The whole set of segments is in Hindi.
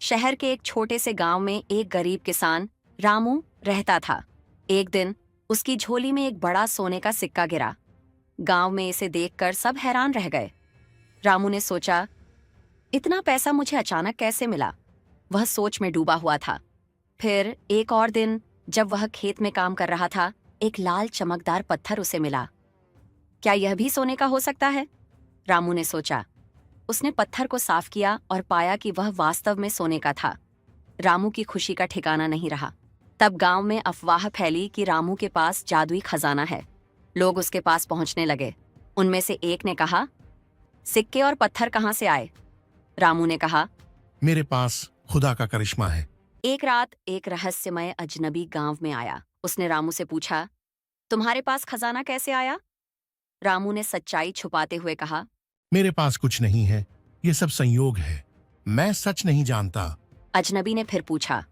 शहर के एक छोटे से गांव में एक गरीब किसान रामू रहता था। एक दिन उसकी झोली में एक बड़ा सोने का सिक्का गिरा। गांव में इसे देखकर सब हैरान रह गए। रामू ने सोचा, इतना पैसा मुझे अचानक कैसे मिला? वह सोच में डूबा हुआ था। फिर एक और दिन जब वह खेत में काम कर रहा था, एक लाल चमकदार पत्थर उसे मिला। क्या यह भी सोने का हो सकता है? रामू ने सोचा। उसने पत्थर को साफ किया और पाया कि वह वास्तव में सोने का था। रामू की खुशी का ठिकाना नहीं रहा। तब गांव में अफवाह फैली कि रामू के पास जादुई खजाना है। लोग उसके पास पहुंचने लगे। उनमें से एक ने कहा, सिक्के और पत्थर कहां से आए? रामू ने कहा, मेरे पास खुदा का करिश्मा है। एक रात एक रहस्यमय अजनबी गांव में आया। उसने रामू से पूछा, तुम्हारे पास खजाना कैसे आया? रामू ने सच्चाई छुपाते हुए कहा, मेरे पास कुछ नहीं है, ये सब संयोग है। मैं सच नहीं जानता। अजनबी ने फिर पूछा,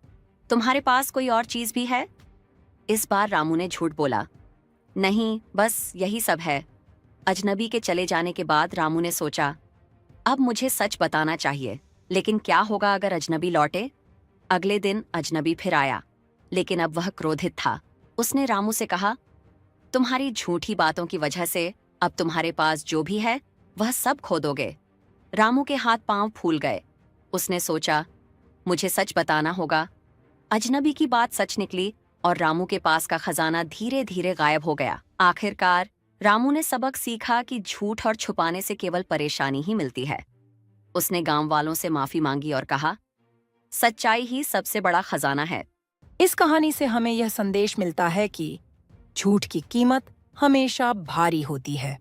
तुम्हारे पास कोई और चीज भी है? इस बार रामू ने झूठ बोला, नहीं, बस यही सब है। अजनबी के चले जाने के बाद रामू ने सोचा, अब मुझे सच बताना चाहिए। लेकिन क्या होगा अगर अजनबी लौटे? अगले दिन अजनबी फिर आया, लेकिन अब वह क्रोधित था। उसने रामू से कहा, तुम्हारी झूठी बातों की वजह से अब तुम्हारे पास जो भी है वह सब खो दोगे। रामू के हाथ पांव फूल गए। उसने सोचा, मुझे सच बताना होगा। अजनबी की बात सच निकली और रामू के पास का खजाना धीरे धीरे गायब हो गया। आखिरकार रामू ने सबक सीखा कि झूठ और छुपाने से केवल परेशानी ही मिलती है। उसने गांव वालों से माफी मांगी और कहा, सच्चाई ही सबसे बड़ा खजाना है। इस कहानी से हमें यह संदेश मिलता है कि झूठ की कीमत हमेशा भारी होती है।